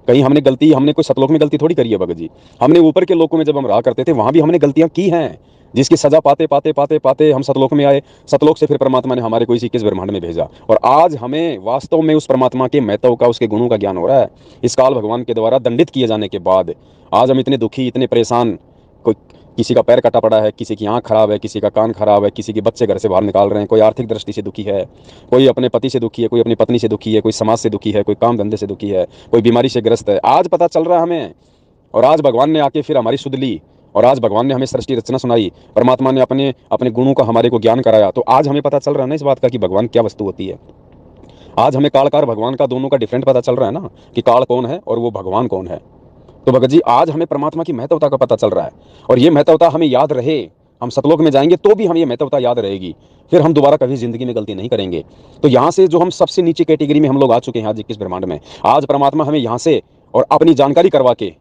कहीं हमने कोई सतलोक में गलती थोड़ी करी है भगत जी। हमने ऊपर के लोकों में जब हम रहा करते थे, वहाँ भी हमने गलतियाँ की हैं, जिसकी सजा पाते पाते पाते पाते हम सतलोक में आए। सतलोक से फिर परमात्मा ने हमारे को इसी किस ब्रह्मांड में भेजा, और आज हमें वास्तव में उस परमात्मा के महत्व का, उसके गुणों का ज्ञान हो रहा है। इस काल भगवान के द्वारा दंडित किए जाने के बाद आज हम इतने दुखी, इतने परेशान, कोई किसी का पैर कटा पड़ा है, किसी की आंख खराब है, किसी का कान खराब है, किसी के बच्चे घर से बाहर निकाल रहे हैं, कोई आर्थिक दृष्टि से दुखी है, कोई अपने पति से दुखी है, कोई अपनी पत्नी से दुखी है, कोई समाज से दुखी है, कोई काम धंधे से दुखी है, कोई बीमारी से ग्रस्त है। आज पता चल रहा है हमें, और आज भगवान ने आके फिर हमारी सुध ली और आज भगवान ने हमें सृष्टि रचना सुनाई, परमात्मा ने अपने अपने गुणों का हमारे को ज्ञान कराया, तो आज हमें पता चल रहा है ना इस बात का कि भगवान क्या वस्तु होती है। आज हमें कालकार भगवान का दोनों का डिफरेंट पता चल रहा है ना, कि काल कौन है और वो भगवान कौन है। तो भगत जी आज हमें परमात्मा की महत्वता का पता चल रहा है, और ये महत्वता हमें याद रहे, हम सतलोक में जाएंगे तो भी हमें ये महत्वता याद रहेगी, फिर हम दोबारा कभी जिंदगी में गलती नहीं करेंगे। तो यहाँ से जो हम सबसे नीचे कैटेगरी में हम लोग आ चुके हैं आज 21 ब्रह्मांड में, आज परमात्मा हमें यहाँ से और अपनी जानकारी करवा के,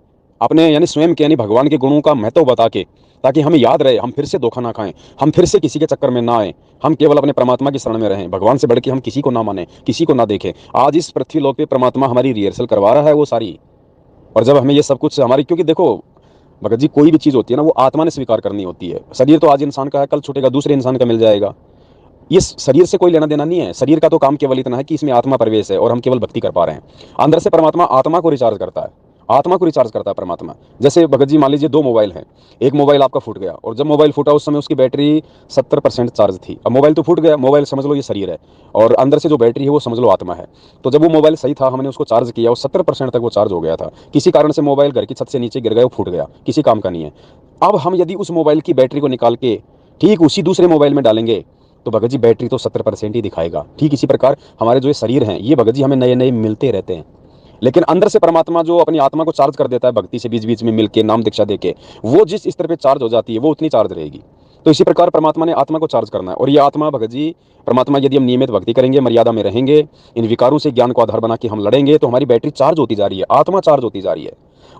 अपने यानी स्वयं के यानी भगवान के गुणों का महत्व बता के, ताकि हमें याद रहे, हम फिर से धोखा ना खाएं, हम फिर से किसी के चक्कर में ना आए, हम केवल अपने परमात्मा की शरण में रहें, भगवान से बढ़ के हम किसी को ना माने, किसी को ना देखें। आज इस पृथ्वी लोक पे परमात्मा हमारी रिहर्सल करवा रहा है वो सारी। और जब हमें ये सब कुछ हमारी, क्योंकि देखो भगत जी कोई भी चीज़ होती है ना वो आत्मा ने स्वीकार करनी होती है। शरीर तो आज इंसान का है, कल छूटेगा, दूसरे इंसान का मिल जाएगा। ये शरीर से कोई लेना देना नहीं है। शरीर का तो काम केवल इतना है कि इसमें आत्मा प्रवेश है और हम केवल भक्ति कर पा रहे हैं। अंदर से परमात्मा आत्मा को रिचार्ज करता है, आत्मा को रिचार्ज करता है परमात्मा। जैसे भगत जी मान लीजिए 2 मोबाइल हैं, एक मोबाइल आपका फूट गया, और जब मोबाइल फूटा उस समय उसकी बैटरी 70% चार्ज थी। अब मोबाइल तो फूट गया, मोबाइल समझ लो ये शरीर है, और अंदर से जो बैटरी है वो समझ लो आत्मा है। तो जब वो मोबाइल सही था, हमने उसको चार्ज किया, और 70% तक वो चार्ज हो गया था, किसी कारण से मोबाइल घर की छत से नीचे गिर गया, वो फूट गया, किसी काम का नहीं है। अब हम यदि उस मोबाइल की बैटरी को निकाल के ठीक उसी दूसरे मोबाइल में डालेंगे, तो भगत जी बैटरी तो 70% ही दिखाएगा। ठीक इसी प्रकार हमारे जो ये शरीर हैं, ये भगत जी हमें नए नए मिलते रहते हैं, लेकिन अंदर से परमात्मा जो अपनी आत्मा को चार्ज कर देता है भक्ति से, बीच बीच में मिलके नाम दीक्षा देके, वो जिस स्तर पे चार्ज हो जाती है वो उतनी चार्ज रहेगी। तो इसी प्रकार परमात्मा ने आत्मा को चार्ज करना है, और ये आत्मा भगत जी परमात्मा, यदि हम नियमित भक्ति करेंगे, मर्यादा में रहेंगे, इन विकारों से ज्ञान को आधार बना के हम लड़ेंगे, तो हमारी बैटरी चार्ज होती जा रही है, आत्मा चार्ज होती जा रही है।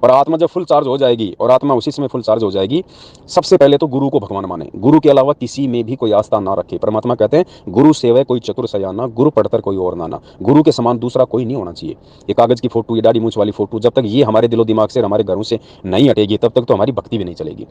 और आत्मा जब फुल चार्ज हो जाएगी, और आत्मा उसी समय फुल चार्ज हो जाएगी, सबसे पहले तो गुरु को भगवान माने, गुरु के अलावा किसी में भी कोई आस्था ना रखे। परमात्मा कहते हैं गुरु सेवय कोई चतुर सयाना, गुरु पढ़तर कोई और नाना। गुरु के समान दूसरा कोई नहीं होना चाहिए। ये कागज की फोटो, ये दाढ़ी मूंछ वाली फोटो, जब तक ये हमारे दिलो दिमाग से, हमारे घरों से नहीं हटेगी, तब तक तो हमारी भक्ति भी नहीं चलेगी।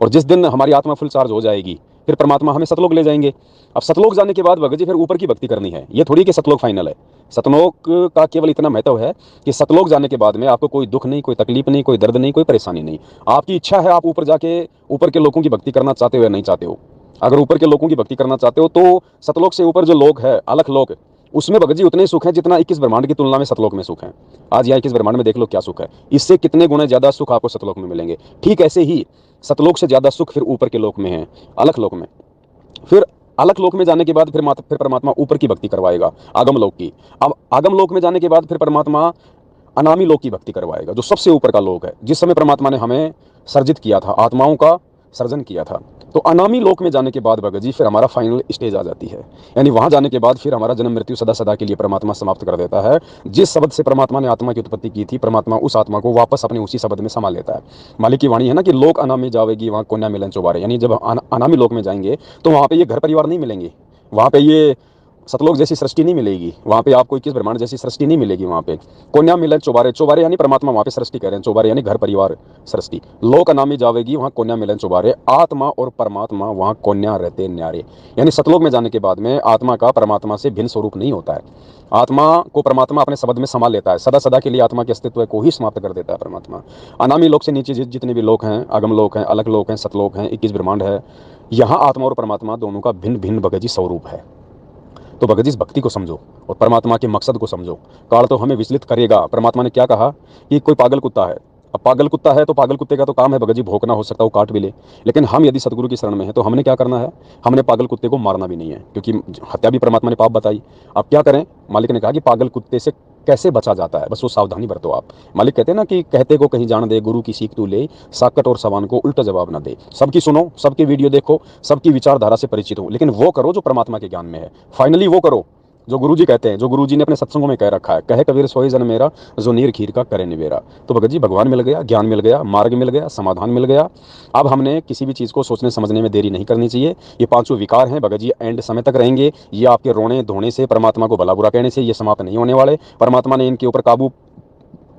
और जिस दिन हमारी आत्मा फुल चार्ज हो जाएगी, फिर परमात्मा हमें सतलोक ले जाएंगे। अब सतलोक जाने के बाद भगत जी फिर ऊपर की भक्ति करनी है, ये थोड़ी कि सतलोक फाइनल है। सतलोक का केवल इतना महत्व है कि सतलोक जाने के बाद में आपको कोई दुख नहीं, कोई तकलीफ नहीं, कोई दर्द नहीं, कोई परेशानी नहीं। आपकी इच्छा है, आप ऊपर जाके ऊपर के लोगों की भक्ति करना चाहते हो या नहीं चाहते हो। अगर ऊपर के लोगों की भक्ति करना चाहते हो तो सतलोक से ऊपर जो लोक है, अलख लोक, उसमें भगत जी उतने सुख है जितना 21 ब्रह्मांड की तुलना में सतलोक में सुख है। आज यहाँ 21 ब्रह्मांड में देख लो क्या सुख है, इससे कितने गुना ज्यादा सुख आपको सतलोक में मिलेंगे। ठीक ऐसे ही सतलोक से ज्यादा सुख फिर ऊपर के लोक में है, अलख लोक में। फिर अलख लोक में जाने के बाद फिर परमात्मा ऊपर की भक्ति करवाएगा, आगम लोक की। अब आगम लोक में जाने के बाद फिर परमात्मा अनामी लोक की भक्ति करवाएगा, जो सबसे ऊपर का लोक है, जिस समय परमात्मा ने हमें सर्जित किया था, आत्माओं का सर्जन किया था। तो अनामी लोक में जाने के बाद भगत जी फिर हमारा फाइनल स्टेज आ जाती है, यानी वहां जाने के बाद फिर हमारा जन्म मृत्यु सदा सदा के लिए परमात्मा समाप्त कर देता है। जिस शब्द से परमात्मा ने आत्मा की उत्पत्ति की थी, परमात्मा उस आत्मा को वापस अपने उसी शब्द में समा लेता है। मालिक की वाणी है ना कि लोक अनामी जावेगी वहां कन्या मिलन चौबारे, यानी जब अनामी लोक में जाएंगे तो वहां पे ये घर परिवार नहीं मिलेंगे, वहां पे ये सतलोक जैसी सृष्टि नहीं मिलेगी, वहां पे आपको 21 ब्रह्मांड जैसी सृष्टि नहीं मिलेगी। वहां पे कोन्या मिलन चौबारे, चौबारे यानी परमात्मा वहां पे सृष्टि कह रहे हैं, चौबारे यानी घर परिवार सृष्टि। लोक अनामी जावेगी वहां कोन्या मिलन चौबारे, आत्मा और परमात्मा वहां कोन्या रहते न्यारे। यानी सतलोक में जाने के बाद में आत्मा का परमात्मा से भिन्न स्वरूप नहीं होता है, आत्मा को परमात्मा अपने शब्द में समा लेता है, सदा सदा के लिए आत्मा के अस्तित्व को ही समाप्त कर देता है परमात्मा। अनामी लोक से नीचे जितने भी लोक हैं, आगम लोक हैं, अलग लोक हैं, सतलोक हैं, 21 ब्रह्मांड है, यहाँ आत्मा और परमात्मा दोनों का भिन्न भिन्न भगत जी स्वरूप है। तो भगत जी इस भक्ति को समझो और परमात्मा के मकसद को समझो। काल तो हमें विचलित करेगा। परमात्मा ने क्या कहा कि कोई पागल कुत्ता है, अब पागल कुत्ता है तो पागल कुत्ते का तो काम है भगत जी भौंकना, हो सकता है वो काट भी ले, लेकिन हम यदि सतगुरु की शरण में है तो हमने क्या करना है, हमने पागल कुत्ते को मारना भी नहीं है, क्योंकि हत्या भी परमात्मा ने पाप बताई। अब क्या करें, मालिक ने कहा कि पागल कुत्ते से कैसे बचा जाता है, बस वो सावधानी बरतो आप। मालिक कहते हैं ना कि कहते को कहीं जान दे, गुरु की सीख तू ले, साकट और सवान को उल्टा जवाब ना दे। सबकी सुनो, सबकी वीडियो देखो, सबकी विचारधारा से परिचित हो, लेकिन वो करो जो परमात्मा के ज्ञान में है। फाइनली वो करो जो गुरुजी कहते हैं, जो गुरुजी ने अपने सत्संगों में कह रखा है, कहे कबीर सोई जन मेरा, जो नीर खीर का करे निवेरा। तो भगत जी भगवान मिल गया, ज्ञान मिल गया, मार्ग मिल गया, समाधान मिल गया। अब हमने किसी भी चीज़ को सोचने समझने में देरी नहीं करनी चाहिए। ये 5 विकार हैं भगत जी, एंड समय तक रहेंगे। ये आपके रोने धोने से, परमात्मा को भला बुरा कहने से ये समाप्त नहीं होने वाले। परमात्मा ने इनके ऊपर काबू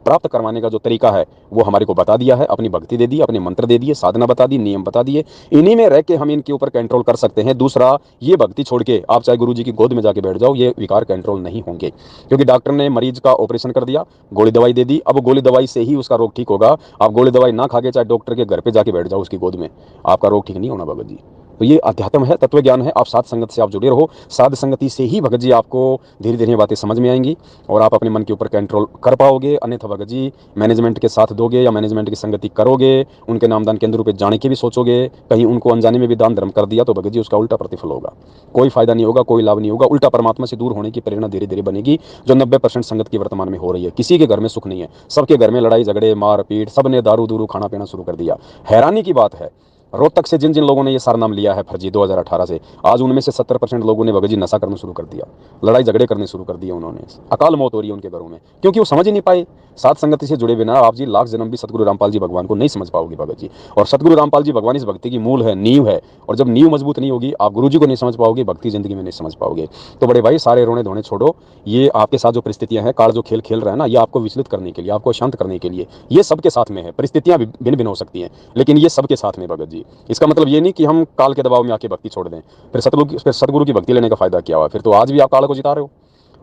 प्राप्त करवाने का जो तरीका है वो हमारे को बता दिया है, अपनी भक्ति दे दी, अपने मंत्र दे दिए, साधना बता दी, नियम बता दिए, इन्हीं में रह के हम इनके ऊपर कंट्रोल कर सकते हैं। दूसरा, ये भक्ति छोड़ के आप चाहे गुरुजी की गोद में जाके बैठ जाओ, ये विकार कंट्रोल नहीं होंगे, क्योंकि डॉक्टर ने मरीज का ऑपरेशन कर दिया, गोली दवाई दे दी, अब गोली दवाई से ही उसका रोग ठीक होगा। आप गोली दवाई ना खा के चाहे डॉक्टर के घर पे जाके बैठ जाओ उसकी गोद में, आपका रोग ठीक नहीं होना भगत जी। तो ये अध्यात्म है, तत्व ज्ञान है। आप साध संगत से आप जुड़े रहो, साध संगति से ही भगत जी आपको धीरे धीरे बातें समझ में आएंगी और आप अपने मन के ऊपर कंट्रोल कर पाओगे। अन्यथा भगत जी मैनेजमेंट के साथ दोगे या मैनेजमेंट की संगति करोगे, उनके नामदान केंद्र पे जाने की भी सोचोगे, कहीं उनको अनजाने में भी दान धर्म कर दिया तो भगत जी उसका उल्टा प्रतिफल होगा। कोई फायदा नहीं होगा, कोई लाभ नहीं होगा, उल्टा परमात्मा से दूर होने की प्रेरणा धीरे धीरे बनेगी, जो 90% संगत की वर्तमान में हो रही है। किसी के घर में सुख नहीं है, सबके घर में लड़ाई झगड़े मारपीट, सबने दारू दूरू खाना पीना शुरू कर दिया। हैरानी की बात है, रोहतक से जिन जिन लोगों ने ये सारा नाम लिया है फर्जी 2018 से, आज उनमें से 70% लोगों ने भगत जी नशा करना शुरू कर दिया, लड़ाई झगड़े करने शुरू कर दिए उन्होंने, अकाल मौत हो रही है उनके घरों में, क्योंकि वो समझ ही नहीं पाए। साथ संगति से जुड़े बिना आप जी लाख जन्म भी सतगुरु रामपाल जी भगवान को नहीं समझ पाओगे भगत जी। और सतगुरु रामपाल जी भगवान इस भक्ति की मूल है, नींव है, और जब नींव मजबूत नहीं होगी, आप गुरु जी को नहीं समझ पाओगे, भक्ति जिंदगी में नहीं समझ पाओगे। तो बड़े भाई सारे रोने धोने छोड़ो, ये आपके साथ जो परिस्थितियां हैं, काल जो खेल खेल रहा है ना, ये आपको विचलित करने के लिए, आपको शांत करने के लिए, ये सबके साथ में है। परिस्थितियां भिन्न भिन्न हो सकती हैं, लेकिन ये सबके साथ में भगत जी। इसका मतलब ये नहीं कि हम काल के दबाव में आके भक्ति छोड़ दें, फिर सतगुरु की भक्ति लेने का फायदा क्या हुआ? फिर तो आज भी आप काल को जिता रहे हो।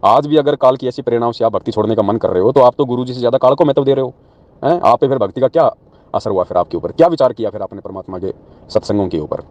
आज भी अगर काल की ऐसी प्रेरणाओं से आप भक्ति छोड़ने का मन कर रहे हो, तो आप तो गुरु जी से ज्यादा काल को महत्व दे रहे हो हैं। आप पे फिर भक्ति का क्या असर हुआ? फिर आपके ऊपर क्या विचार किया फिर आपने परमात्मा के सत्संगों के ऊपर?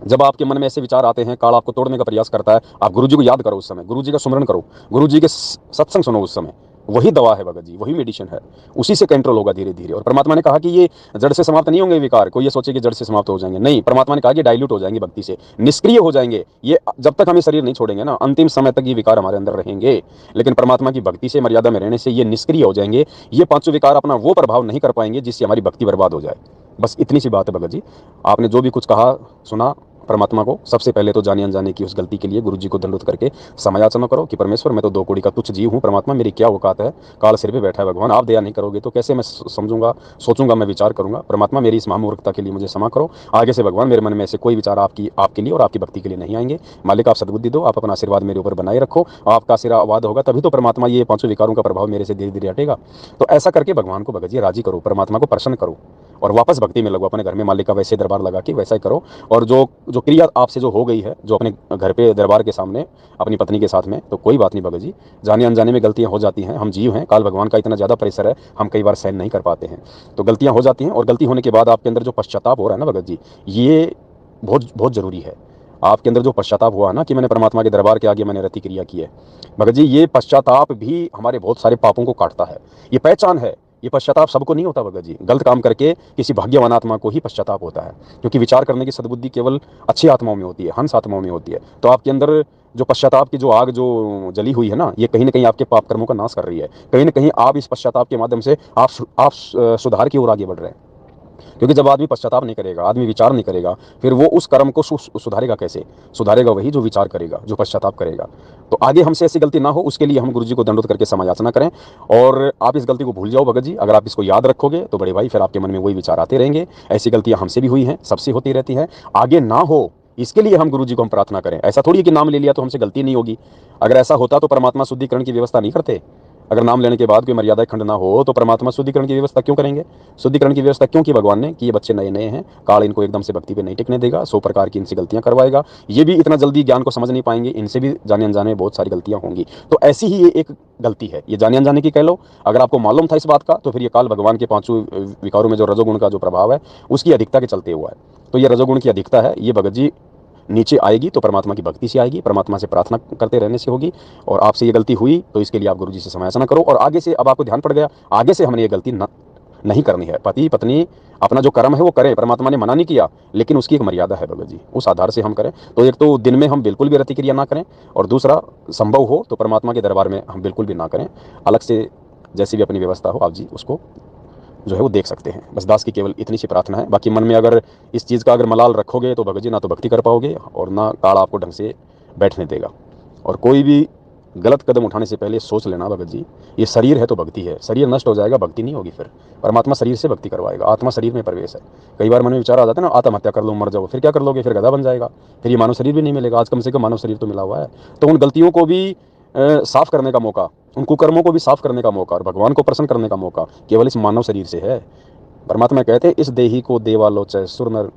जब आपके मन में ऐसे विचार आते हैं, काल आपको तोड़ने का प्रयास करता है, आप गुरु जी को याद करो, उस समय गुरु जी का सुमरण करो, गुरु जी के सत्संग सुनो, उस समय वही दवा है भगत जी, वही मेडिसिन है, उसी से कंट्रोल होगा धीरे धीरे। और परमात्मा ने कहा कि ये जड़ से समाप्त नहीं होंगे विकार, कोई ये सोचे कि जड़ से समाप्त हो जाएंगे, नहीं, परमात्मा ने कहा कि डाइल्यूट हो जाएंगे भक्ति से, निष्क्रिय हो जाएंगे ये। जब तक हम ये शरीर नहीं छोड़ेंगे ना, अंतिम समय तक ये विकार हमारे अंदर रहेंगे, लेकिन परमात्मा की भक्ति से मर्यादा में रहने से ये निष्क्रिय हो जाएंगे। ये पांचों विकार अपना वो प्रभाव नहीं कर पाएंगे जिससे हमारी भक्ति बर्बाद हो जाए। बस इतनी सी बात है भगत जी। आपने जो भी कुछ कहा सुना परमात्मा को, सबसे पहले तो जाने अनजाने की उस गलती के लिए गुरु जी को दंडवत करके समायाचना करो कि परमेश्वर मैं तो 2 कौड़ी का तुच्छ जीव हूँ, परमात्मा मेरी क्या औकात है, काल सिर पे बैठा है भगवान, आप दया नहीं करोगे तो कैसे मैं समझूंगा, सोचूंगा, मैं विचार करूंगा। परमात्मा मेरी इस महामूर्खता के लिए मुझे क्षमा करो। आगे से भगवान मेरे मन में ऐसे कोई विचार आपके लिए और आपकी भक्ति के लिए नहीं आएंगे। मालिक आप सद्बुद्धि दो, आप अपना आशीर्वाद मेरे ऊपर बनाए रखो, आपका आशीर्वाद होगा तभी तो परमात्मा ये 5 विकारों का प्रभाव मेरे से धीरे धीरे हटेगा। तो ऐसा करके भगवान को भगत जी राजी करो, परमात्मा को प्रसन्न करो और वापस भक्ति में लगो। अपने घर में मालिक का वैसे दरबार लगा के वैसा ही करो। और जो जो क्रिया आपसे जो हो गई है, जो अपने घर पे दरबार के सामने अपनी पत्नी के साथ में, तो कोई बात नहीं भगत जी, जाने अनजाने में गलतियां हो जाती हैं, हम जीव हैं, काल भगवान का इतना ज़्यादा प्रेशर है, हम कई बार सहन नहीं कर पाते हैं, तो गलतियां हो जाती हैं। और गलती होने के बाद आपके अंदर जो पश्चाताप हो रहा है ना भगत जी, ये बहुत बहुत ज़रूरी है। आपके अंदर जो पश्चाताप हुआ ना कि मैंने परमात्मा के दरबार के आगे मैंने रति क्रिया की है, भगत जी ये पश्चाताप भी हमारे बहुत सारे पापों को काटता है। ये पहचान है, ये पश्चाताप सबको नहीं होता भगत जी, गलत काम करके किसी भाग्यवान आत्मा को ही पश्चाताप होता है, क्योंकि विचार करने की सद्बुद्धि केवल अच्छी आत्माओं में होती है, हंस आत्माओं में होती है। तो आपके अंदर जो पश्चाताप की जो आग जो जली हुई है ना, ये कहीं ना कहीं आपके पाप कर्मों का नाश कर रही है। कहीं ना कहीं आप इस पश्चाताप के माध्यम से आप सुधार की ओर आगे बढ़ रहे हैं। क्योंकि जब आदमी पश्चाताप नहीं करेगा, आदमी विचार नहीं करेगा, फिर वो उस कर्म को सुधारेगा कैसे? सुधारेगा वही जो विचार करेगा, जो पश्चाताप करेगा। तो आगे हमसे ऐसी गलती ना हो, उसके लिए हम गुरु जी को दंडवत करके समायाचना करें। और आप इस गलती को भूल जाओ भगत जी, अगर आप इसको याद रखोगे तो बड़े भाई फिर आपके मन में वही विचार आते रहेंगे। ऐसी गलतियां हमसे भी हुई हैं, सबसे होती रहती हैं, आगे ना हो इसके लिए हम गुरु जी को हम प्रार्थना करें। ऐसा थोड़ी है कि नाम ले लिया तो हमसे गलती नहीं होगी। अगर ऐसा होता तो परमात्मा शुद्धिकरण की व्यवस्था नहीं करते। अगर नाम लेने के बाद कोई मर्यादा खंड ना हो तो परमात्मा शुद्धिकरण की व्यवस्था क्यों करेंगे? शुद्धिकरण की व्यवस्था क्यों की भगवान ने कि ये बच्चे नए नए हैं, काल इनको एकदम से भक्ति पे नहीं टिकने देगा, 100 प्रकार की इनसे गलतियां करवाएगा, ये भी इतना जल्दी ज्ञान को समझ नहीं पाएंगे, इनसे भी जाने अनजाने में बहुत सारी गलतियां होंगी। तो ऐसी ही ये एक गलती है, ये जाने अनजाने की कह लो। अगर आपको मालूम था इस बात का तो फिर ये काल भगवान के 5 विकारों में जो रजोगुण का जो प्रभाव है उसकी अधिकता के चलते हुआ है। तो ये रजोगुण की अधिकता है, ये भगत जी नीचे आएगी तो परमात्मा की भक्ति से आएगी, परमात्मा से प्रार्थना करते रहने से होगी। और आपसे ये गलती हुई तो इसके लिए आप गुरु जी से समायाचना करो। और आगे से अब आपको ध्यान पड़ गया, आगे से हमने ये गलती नहीं करनी है। पति पत्नी अपना जो कर्म है वो करें, परमात्मा ने मना नहीं किया, लेकिन उसकी एक मर्यादा है भगत जी, उस आधार से हम करें। तो एक तो दिन में हम बिल्कुल भी रतिक्रिया ना करें, और दूसरा संभव हो तो परमात्मा के दरबार में हम बिल्कुल भी ना करें। अलग से जैसी भी अपनी व्यवस्था हो आप जी उसको जो है वो देख सकते हैं। बस दास की केवल इतनी सी प्रार्थना है। बाकी मन में अगर इस चीज़ का अगर मलाल रखोगे तो भगत जी ना तो भक्ति कर पाओगे और ना काल आपको ढंग से बैठने देगा। और कोई भी गलत कदम उठाने से पहले सोच लेना भगत जी, ये शरीर है तो भक्ति है, शरीर नष्ट हो जाएगा भक्ति नहीं होगी, फिर परमात्मा शरीर से भक्ति करवाएगा, आत्मा शरीर में प्रवेश है। कई बार मन में विचार आ जाता है ना, आत्महत्या कर लो मर जाओ, फिर क्या कर लोगे? फिर गधा बन जाएगा, फिर ये मानव शरीर भी नहीं मिलेगा। आज कम से कम मानव शरीर तो मिला हुआ है। तो उन गलतियों को भी साफ करने का मौका, उन कुकर्मों को भी साफ करने का मौका और भगवान को प्रसन्न करने का मौका केवल इस मानव शरीर से है। परमात्मा कहते हैं इस देही को देवालोचय सुरनर,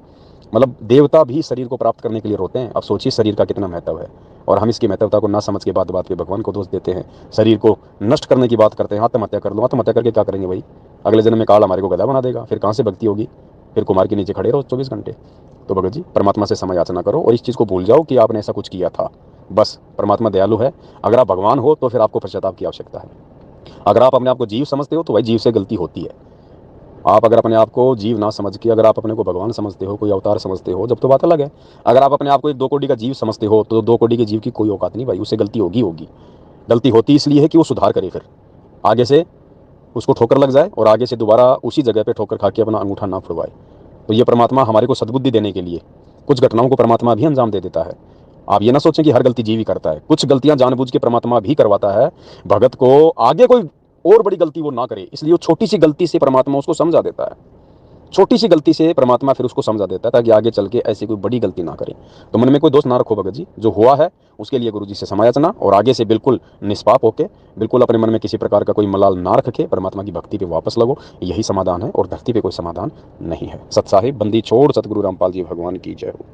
मतलब देवता भी शरीर को प्राप्त करने के लिए रोते हैं। अब सोचिए शरीर का कितना महत्व है, और हम इसकी महत्वता को ना समझ के बात बात पे भगवान को दोष देते हैं, शरीर को नष्ट करने की बात करते हैं। आत्महत्या कर लो, आत्महत्या करके क्या करेंगे भाई? अगले जन्म में काल हमारे को गधा बना देगा, फिर कहाँ से भक्ति होगी? फिर कुमार के नीचे खड़े रहो 24 घंटे। तो भगत जी परमात्मा से क्षमा याचना करो और इस चीज़ को भूल जाओ कि आपने ऐसा कुछ किया था। बस परमात्मा दयालु है। अगर आप भगवान हो तो फिर आपको पश्चाताप की आवश्यकता है। अगर आप अपने आप को जीव समझते हो तो भाई जीव से गलती होती है। आप अगर अपने आप को जीव ना समझ के अगर आप अपने को भगवान समझते हो, कोई अवतार समझते हो, जब तो बात अलग है। अगर आप अपने आप को एक 2 कोटि का जीव समझते हो तो 2 कोटि के जीव की कोई औकात नहीं भाई, उससे गलती होगी होगी। गलती होती इसलिए है कि वो सुधार करे, फिर आगे से उसको ठोकर लग जाए और आगे से दोबारा उसी जगह पे ठोकर खा के अपना अंगूठा ना फुड़वाए। तो ये परमात्मा हमारे को सद्बुद्धि देने के लिए कुछ घटनाओं को परमात्मा भी अंजाम दे देता है। आप ये ना सोचें कि हर गलती जीव ही करता है, कुछ गलतियां जानबूझ के परमात्मा भी करवाता है भगत को, आगे कोई और बड़ी गलती वो ना करे, इसलिए वो छोटी सी गलती से परमात्मा उसको समझा देता है। छोटी सी गलती से परमात्मा फिर उसको समझा देता है ताकि आगे चल के ऐसी कोई बड़ी गलती ना करे। तो मन में कोई दोष ना रखो भगत जी, जो हुआ है उसके लिए गुरु जी से क्षमा याचना और आगे से बिल्कुल निष्पाप होके, बिल्कुल अपने मन में किसी प्रकार का कोई मलाल ना रख के परमात्मा की भक्ति पे वापस लगो। यही समाधान है और धरती पे कोई समाधान नहीं है। सत साहिब बंदी छोड़ सतगुरु रामपाल जी भगवान की जय हो।